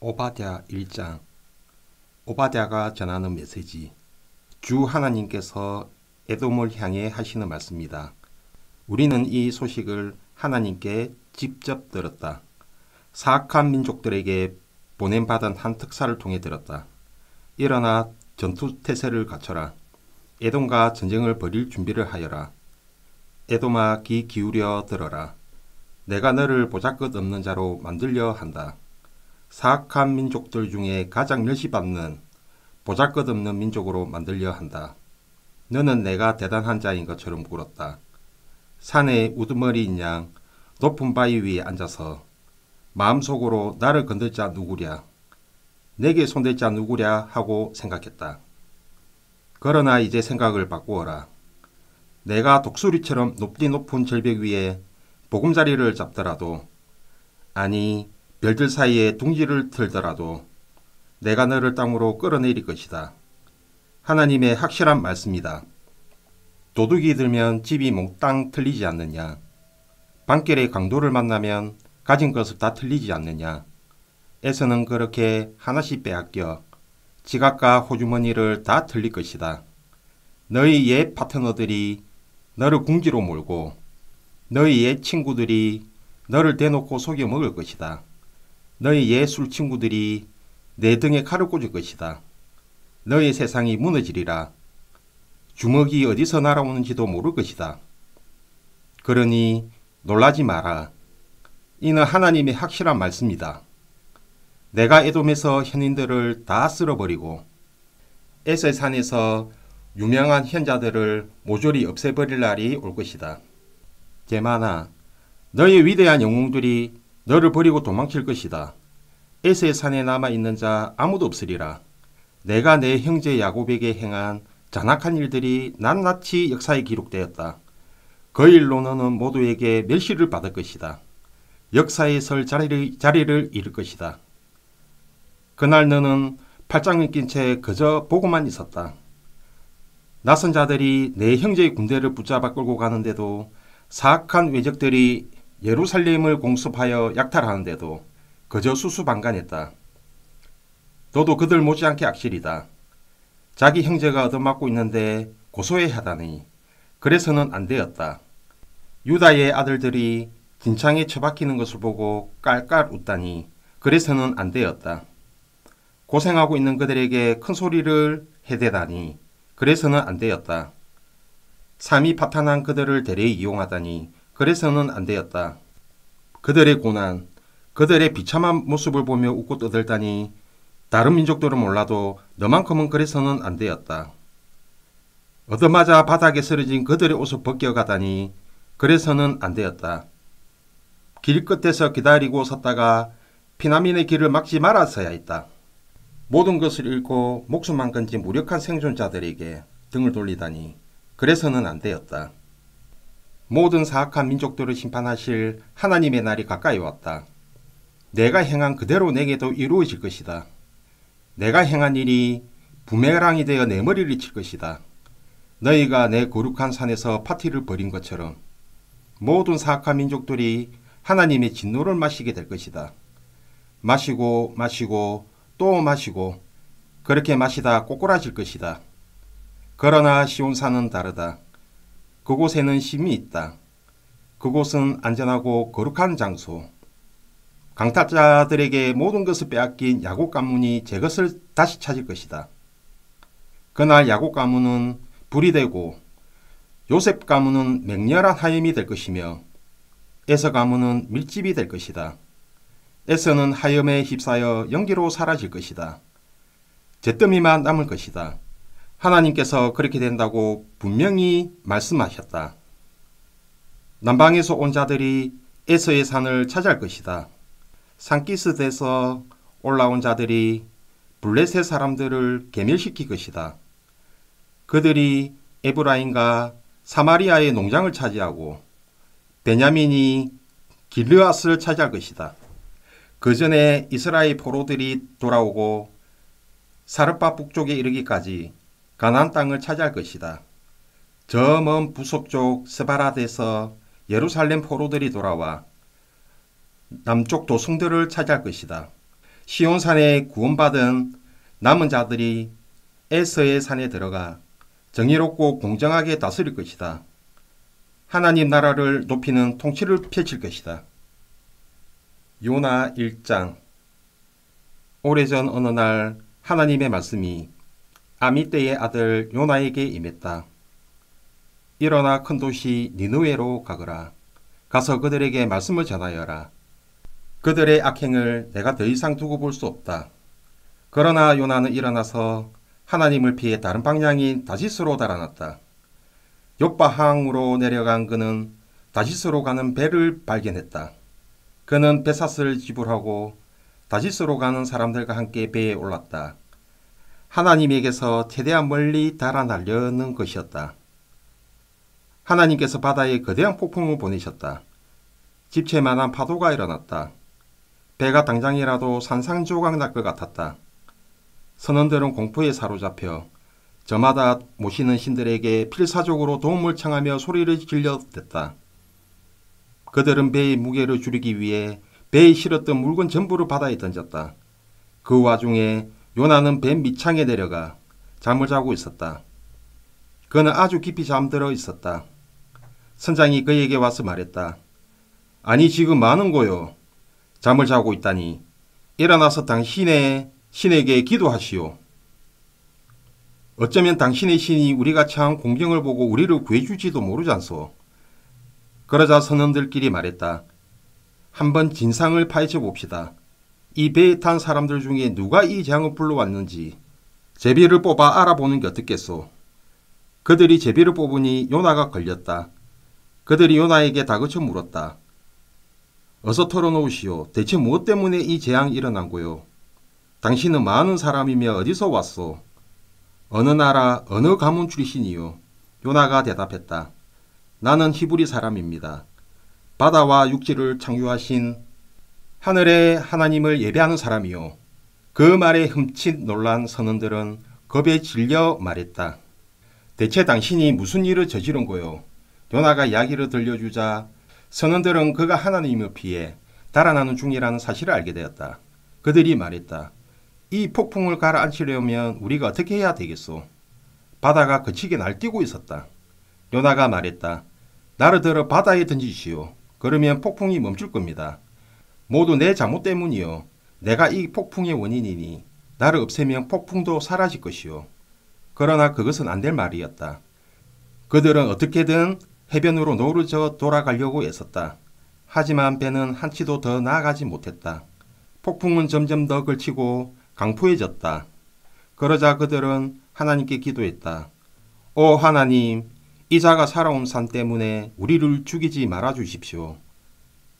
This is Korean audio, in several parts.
오바댜 1장. 오바댜가 전하는 메시지. 주 하나님께서 에돔을 향해 하시는 말씀입니다. 우리는 이 소식을 하나님께 직접 들었다. 사악한 민족들에게 보냄받은 한 특사를 통해 들었다. 일어나 전투태세를 갖춰라. 에돔과 전쟁을 벌일 준비를 하여라. 에돔아, 귀 기울여 들어라. 내가 너를 보잘것없는 자로 만들려 한다. 사악한 민족들 중에 가장 멸시받는 보잘것없는 민족으로 만들려 한다. 너는 내가 대단한 자인 것처럼 굴었다. 산에 우두머리인 양 높은 바위 위에 앉아서 마음속으로 나를 건들 자 누구랴, 내게 손댈 자 누구랴 하고 생각했다. 그러나 이제 생각을 바꾸어라. 내가 독수리처럼 높디 높은 절벽 위에 보금자리를 잡더라도, 아니 별들 사이에 둥지를 틀더라도 내가 너를 땅으로 끌어내릴 것이다. 하나님의 확실한 말씀이다. 도둑이 들면 집이 몽땅 틀리지 않느냐. 밤길에 강도를 만나면 가진 것을 다 틀리지 않느냐. 에서는 그렇게 하나씩 빼앗겨 지갑과 호주머니를 다 틀릴 것이다. 너희 옛 파트너들이 너를 궁지로 몰고 너희 옛 친구들이 너를 대놓고 속여 먹을 것이다. 너희 옛 술 친구들이 내 등에 칼을 꽂을 것이다. 너희 세상이 무너지리라. 주먹이 어디서 날아오는지도 모를 것이다. 그러니 놀라지 마라. 이는 하나님의 확실한 말씀이다. 내가 에돔에서 현인들을 다 쓸어버리고 에셀 산에서 유명한 현자들을 모조리 없애버릴 날이 올 것이다. 제만아, 너희 위대한 영웅들이 너를 버리고 도망칠 것이다. 에셀 산에 남아있는 자 아무도 없으리라. 내가 내 형제 야곱에게 행한 잔악한 일들이 낱낱이 역사에 기록되었다. 그 일로 너는 모두에게 멸시를 받을 것이다. 역사에 설 자리를 잃을 것이다. 그날 너는 팔짱을 낀 채 그저 보고만 있었다. 낯선 자들이 내 형제의 군대를 붙잡아 끌고 가는데도, 사악한 외적들이 예루살렘을 공습하여 약탈하는데도 그저 수수방관했다. 너도 그들 못지않게 악실이다. 자기 형제가 얻어맞고 있는데 고소해야 하다니. 그래서는 안 되었다. 유다의 아들들이 진창에 처박히는 것을 보고 깔깔 웃다니. 그래서는 안 되었다. 고생하고 있는 그들에게 큰 소리를 해대다니. 그래서는 안 되었다. 삶이 파탄한 그들을 대리 이용하다니. 그래서는 안 되었다. 그들의 고난, 그들의 비참한 모습을 보며 웃고 떠들다니. 다른 민족들은 몰라도 너만큼은 그래서는 안 되었다. 얻어맞아 바닥에 쓰러진 그들의 옷을 벗겨가다니. 그래서는 안 되었다. 길 끝에서 기다리고 섰다가 피난민의 길을 막지 말았어야 했다. 모든 것을 잃고 목숨만 건진 무력한 생존자들에게 등을 돌리다니. 그래서는 안 되었다. 모든 사악한 민족들을 심판하실 하나님의 날이 가까이 왔다. 내가 행한 그대로 내게도 이루어질 것이다. 내가 행한 일이 부메랑이 되어 내 머리를 칠 것이다. 너희가 내 거룩한 산에서 파티를 벌인 것처럼 모든 사악한 민족들이 하나님의 진노를 마시게 될 것이다. 마시고 마시고 또 마시고 그렇게 마시다 꼬꾸라질 것이다. 그러나 시온산은 다르다. 그곳에는 쉼이 있다. 그곳은 안전하고 거룩한 장소. 강탈자들에게 모든 것을 빼앗긴 야곱 가문이 제 것을 다시 찾을 것이다. 그날 야곱 가문은 불이 되고 요셉 가문은 맹렬한 하염이 될 것이며 에서 가문은 밀집이 될 것이다. 에서는 하염에 휩싸여 연기로 사라질 것이다. 잿더미만 남을 것이다. 하나님께서 그렇게 된다고 분명히 말씀하셨다. 남방에서 온 자들이 에서의 산을 차지할 것이다. 산기슭에서 올라온 자들이 블레셋 사람들을 괴멸시킬 것이다. 그들이 에브라임과 사마리아의 농장을 차지하고 베냐민이 길르앗을 차지할 것이다. 그 전에 이스라엘 포로들이 돌아오고 사르파 북쪽에 이르기까지 가나안 땅을 차지할 것이다. 저 먼 부속족 스바랏에서 예루살렘 포로들이 돌아와 남쪽 도성들을 차지할 것이다. 시온산에 구원받은 남은 자들이 에서의 산에 들어가 정의롭고 공정하게 다스릴 것이다. 하나님 나라를 높이는 통치를 펼칠 것이다. 요나 1장. 오래전 어느 날 하나님의 말씀이 아미떼의 아들 요나에게 임했다. 일어나 큰 도시 니느웨로 가거라. 가서 그들에게 말씀을 전하여라. 그들의 악행을 내가 더 이상 두고 볼 수 없다. 그러나 요나는 일어나서 하나님을 피해 다른 방향인 다시스로 달아났다. 욥바 항으로 내려간 그는 다시스로 가는 배를 발견했다. 그는 배삿을 지불하고 다시스로 가는 사람들과 함께 배에 올랐다. 하나님에게서 최대한 멀리 달아나려는 것이었다. 하나님께서 바다에 거대한 폭풍을 보내셨다. 집채만한 파도가 일어났다. 배가 당장이라도 산산조각 날 것 같았다. 선원들은 공포에 사로잡혀 저마다 모시는 신들에게 필사적으로 도움을 청하며 소리를 질러댔다. 그들은 배의 무게를 줄이기 위해 배에 실었던 물건 전부를 바다에 던졌다. 그 와중에 요나는 배 밑창에 내려가 잠을 자고 있었다. 그는 아주 깊이 잠들어 있었다. 선장이 그에게 와서 말했다. 아니 지금 많은 거요. 잠을 자고 있다니. 일어나서 당신의 신에게 기도하시오. 어쩌면 당신의 신이 우리가 처한 공경을 보고 우리를 구해줄지도 모르잖소. 그러자 선원들끼리 말했다. 한번 진상을 파헤쳐 봅시다. 이 배에 탄 사람들 중에 누가 이 재앙을 불러왔는지 제비를 뽑아 알아보는 게 어떻겠소. 그들이 제비를 뽑으니 요나가 걸렸다. 그들이 요나에게 다그쳐 물었다. 어서 털어놓으시오. 대체 무엇 때문에 이 재앙이 일어난 거요? 당신은 많은 사람이며 어디서 왔소? 어느 나라 어느 가문 출신이요? 요나가 대답했다. 나는 히브리 사람입니다. 바다와 육지를 창조하신 하늘의 하나님을 예배하는 사람이요. 그 말에 흠칫 놀란 선원들은 겁에 질려 말했다. 대체 당신이 무슨 일을 저지른 거요? 요나가 이야기를 들려주자 선원들은 그가 하나님을 피해 달아나는 중이라는 사실을 알게 되었다. 그들이 말했다. 이 폭풍을 가라앉히려면 우리가 어떻게 해야 되겠소? 바다가 거치게 날뛰고 있었다. 요나가 말했다. 나를 들어 바다에 던지시오. 그러면 폭풍이 멈출 겁니다. 모두 내 잘못 때문이요. 내가 이 폭풍의 원인이니 나를 없애면 폭풍도 사라질 것이요. 그러나 그것은 안 될 말이었다. 그들은 어떻게든 해변으로 노르져 돌아가려고 애썼다. 하지만 배는 한치도 더 나아가지 못했다. 폭풍은 점점 더 걸치고 강포해졌다. 그러자 그들은 하나님께 기도했다. 오 하나님, 이 자가 살아온 산 때문에 우리를 죽이지 말아 주십시오.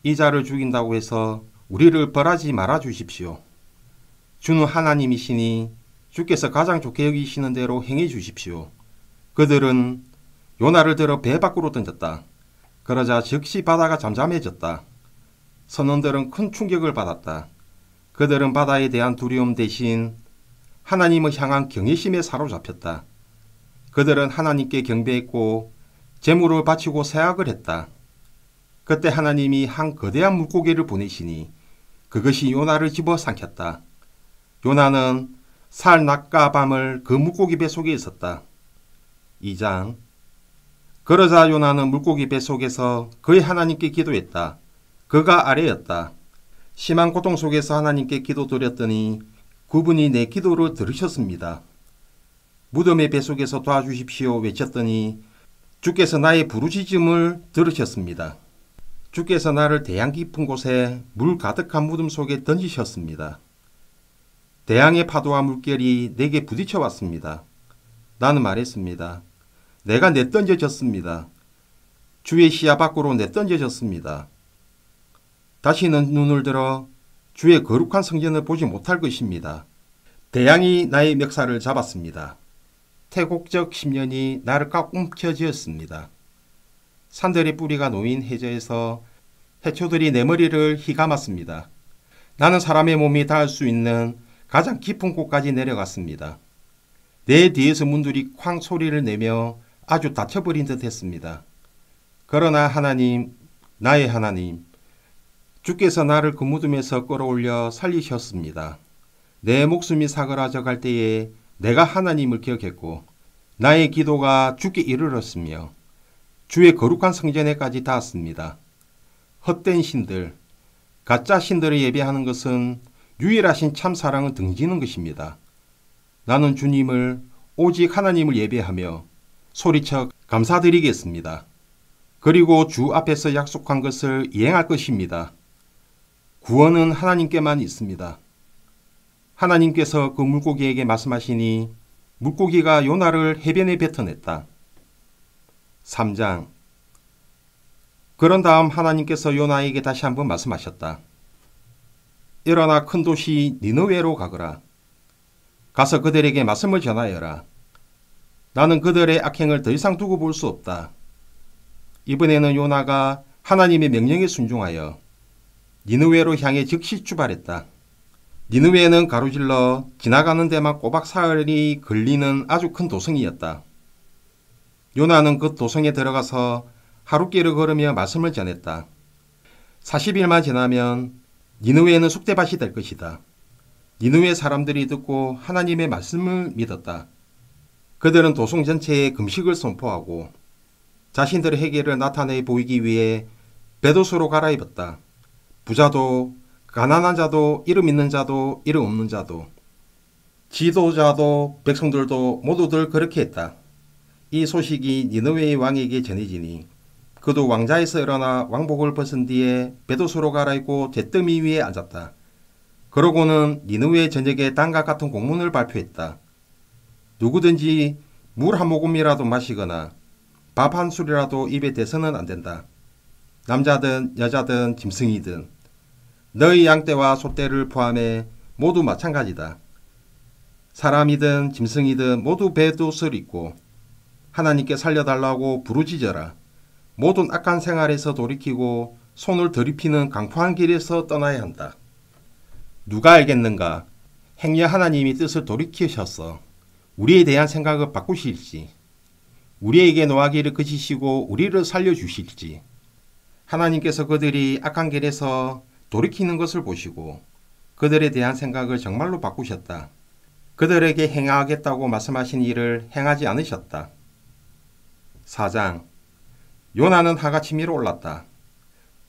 이 자를 죽인다고 해서 우리를 벌하지 말아 주십시오. 주는 하나님이시니 주께서 가장 좋게 여기시는 대로 행해 주십시오. 그들은 요나를 들어 배 밖으로 던졌다. 그러자 즉시 바다가 잠잠해졌다. 선원들은 큰 충격을 받았다. 그들은 바다에 대한 두려움 대신 하나님을 향한 경외심에 사로잡혔다. 그들은 하나님께 경배했고 제물을 바치고 세악을 했다. 그때 하나님이 한 거대한 물고기를 보내시니 그것이 요나를 집어삼켰다. 요나는 살 낮과 밤을 그 물고기 뱃속에 있었다. 2장. 그러자 요나는 물고기 뱃속에서 그의 하나님께 기도했다. 그가 아래였다. 심한 고통 속에서 하나님께 기도드렸더니 그분이 내 기도를 들으셨습니다. 무덤의 뱃속에서 도와주십시오 외쳤더니 주께서 나의 부르짖음을 들으셨습니다. 주께서 나를 대양 깊은 곳에 물 가득한 무덤 속에 던지셨습니다. 대양의 파도와 물결이 내게 부딪혀 왔습니다. 나는 말했습니다. 내가 내던져졌습니다. 주의 시야 밖으로 내던져졌습니다. 다시는 눈을 들어 주의 거룩한 성전을 보지 못할 것입니다. 대양이 나의 멱살을 잡았습니다. 태곡적 심년이 나를 깎움켜쥐었습니다. 산들의 뿌리가 놓인 해저에서 해초들이 내 머리를 휘감았습니다. 나는 사람의 몸이 닿을 수 있는 가장 깊은 곳까지 내려갔습니다. 내 뒤에서 문들이 쾅 소리를 내며 아주 닫혀버린 듯 했습니다. 그러나 하나님, 나의 하나님, 주께서 나를 그 무덤에서 끌어올려 살리셨습니다. 내 목숨이 사그라져 갈 때에 내가 하나님을 기억했고 나의 기도가 주께 이르렀으며 주의 거룩한 성전에까지 닿았습니다. 헛된 신들, 가짜 신들을 예배하는 것은 유일하신 참 사랑을 등지는 것입니다. 나는 주님을 오직 하나님을 예배하며 소리쳐 감사드리겠습니다. 그리고 주 앞에서 약속한 것을 이행할 것입니다. 구원은 하나님께만 있습니다. 하나님께서 그 물고기에게 말씀하시니 물고기가 요나를 해변에 뱉어냈다. 3장. 그런 다음 하나님께서 요나에게 다시 한번 말씀하셨다. 일어나 큰 도시 니느웨로 가거라. 가서 그들에게 말씀을 전하여라. 나는 그들의 악행을 더 이상 두고 볼 수 없다. 이번에는 요나가 하나님의 명령에 순종하여 니느웨로 향해 즉시 출발했다. 니느웨는 가로질러 지나가는 데만 꼬박 사흘이 걸리는 아주 큰 도성이었다. 요나는 그 도성에 들어가서 하룻길을 걸으며 말씀을 전했다. 40일만 지나면 니느웨는 쑥대밭이 될 것이다. 니느웨 사람들이 듣고 하나님의 말씀을 믿었다. 그들은 도성 전체에 금식을 선포하고 자신들의 회개를 나타내 보이기 위해 베옷으로 갈아입었다. 부자도 가난한 자도 이름 있는 자도 이름 없는 자도 지도자도 백성들도 모두들 그렇게 했다. 이 소식이 니느웨의 왕에게 전해지니 그도 왕자에서 일어나 왕복을 벗은 뒤에 베옷으로 갈아입고 잿더미 위에 앉았다. 그러고는 니느웨 전역에 다음과 같은 공문을 발표했다. 누구든지 물 한 모금이라도 마시거나 밥 한 술이라도 입에 대서는 안 된다. 남자든 여자든 짐승이든 너희 양떼와 소떼를 포함해 모두 마찬가지다. 사람이든 짐승이든 모두 베옷을 입고 하나님께 살려달라고 부르짖어라. 모든 악한 생활에서 돌이키고 손을 들이피는 강포한 길에서 떠나야 한다. 누가 알겠는가? 행여 하나님이 뜻을 돌이키셔서 우리에 대한 생각을 바꾸실지, 우리에게 노하기를 그치시고 우리를 살려주실지, 하나님께서 그들이 악한 길에서 돌이키는 것을 보시고 그들에 대한 생각을 정말로 바꾸셨다. 그들에게 행하겠다고 말씀하신 일을 행하지 않으셨다. 4장. 요나는 하가침 위로 올랐다.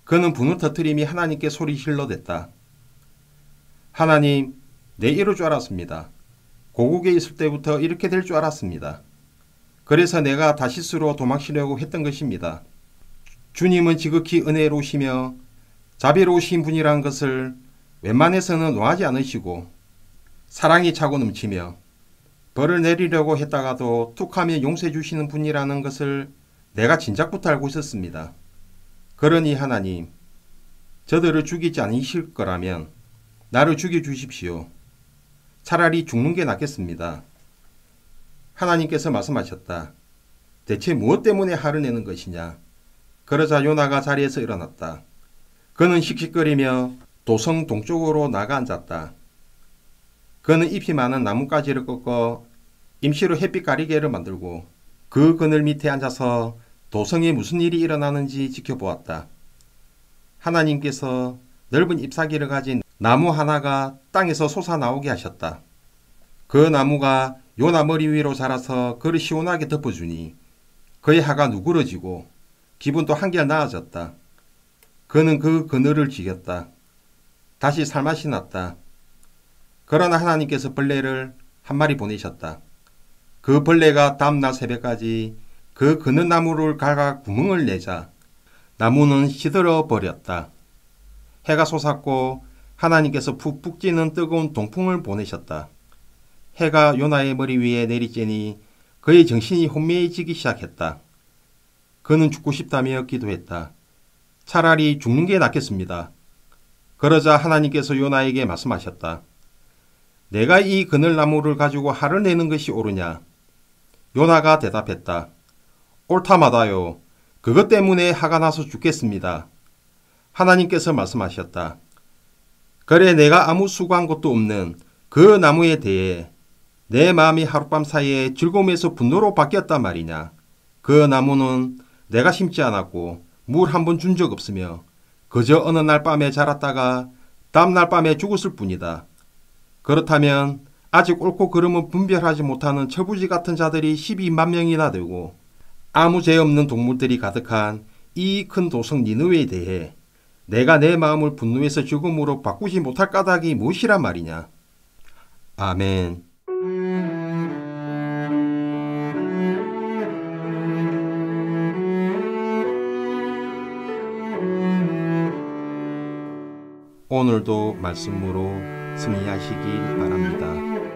그는 분을 터뜨림이 하나님께 소리 질러댔다. 하나님, 내 이럴 줄 알았습니다. 고국에 있을 때부터 이렇게 될 줄 알았습니다. 그래서 내가 다시스로 도망치려고 했던 것입니다. 주님은 지극히 은혜로우시며 자비로우신 분이라는 것을 웬만해서는 논하지 않으시고 사랑이 차고 넘치며 벌을 내리려고 했다가도 툭하면 용서해 주시는 분이라는 것을 내가 진작부터 알고 있었습니다. 그러니 하나님, 저들을 죽이지 않으실 거라면 나를 죽여주십시오. 차라리 죽는 게 낫겠습니다. 하나님께서 말씀하셨다. 대체 무엇 때문에 화를 내는 것이냐? 그러자 요나가 자리에서 일어났다. 그는 씩씩거리며 도성 동쪽으로 나가 앉았다. 그는 잎이 많은 나뭇가지를 꺾어 임시로 햇빛 가리개를 만들고 그 그늘 밑에 앉아서 도성에 무슨 일이 일어나는지 지켜보았다. 하나님께서 넓은 잎사귀를 가진 나무 하나가 땅에서 솟아나오게 하셨다. 그 나무가 요나 머리 위로 자라서 그를 시원하게 덮어주니 그의 하가 누그러지고 기분도 한결 나아졌다. 그는 그 그늘을 지켰다. 다시 살맛이 났다. 그러나 하나님께서 벌레를 한 마리 보내셨다. 그 벌레가 다음날 새벽까지 그 그늘나무를 갈아 구멍을 내자 나무는 시들어 버렸다. 해가 솟았고 하나님께서 푹푹 찌는 뜨거운 동풍을 보내셨다. 해가 요나의 머리 위에 내리쬐니 그의 정신이 혼미해지기 시작했다. 그는 죽고 싶다며 기도했다. 차라리 죽는 게 낫겠습니다. 그러자 하나님께서 요나에게 말씀하셨다. 내가 이 그늘나무를 가지고 화를 내는 것이 옳으냐? 요나가 대답했다. 옳다마다요. 그것 때문에 화가 나서 죽겠습니다. 하나님께서 말씀하셨다. 그래 내가 아무 수고한 것도 없는 그 나무에 대해 내 마음이 하룻밤 사이에 즐거움에서 분노로 바뀌었단 말이냐. 그 나무는 내가 심지 않았고 물 한 번 준 적 없으며 그저 어느 날 밤에 자랐다가 다음날 밤에 죽었을 뿐이다. 그렇다면 아직 옳고 그름은 분별하지 못하는 철부지 같은 자들이 12만 명이나 되고 아무 죄 없는 동물들이 가득한 이 큰 도성 니느웨에 대해 내가 내 마음을 분노에서 죽음으로 바꾸지 못할 까닭이 무엇이란 말이냐. 아멘. 오늘도 말씀으로 승리하시길 바랍니다.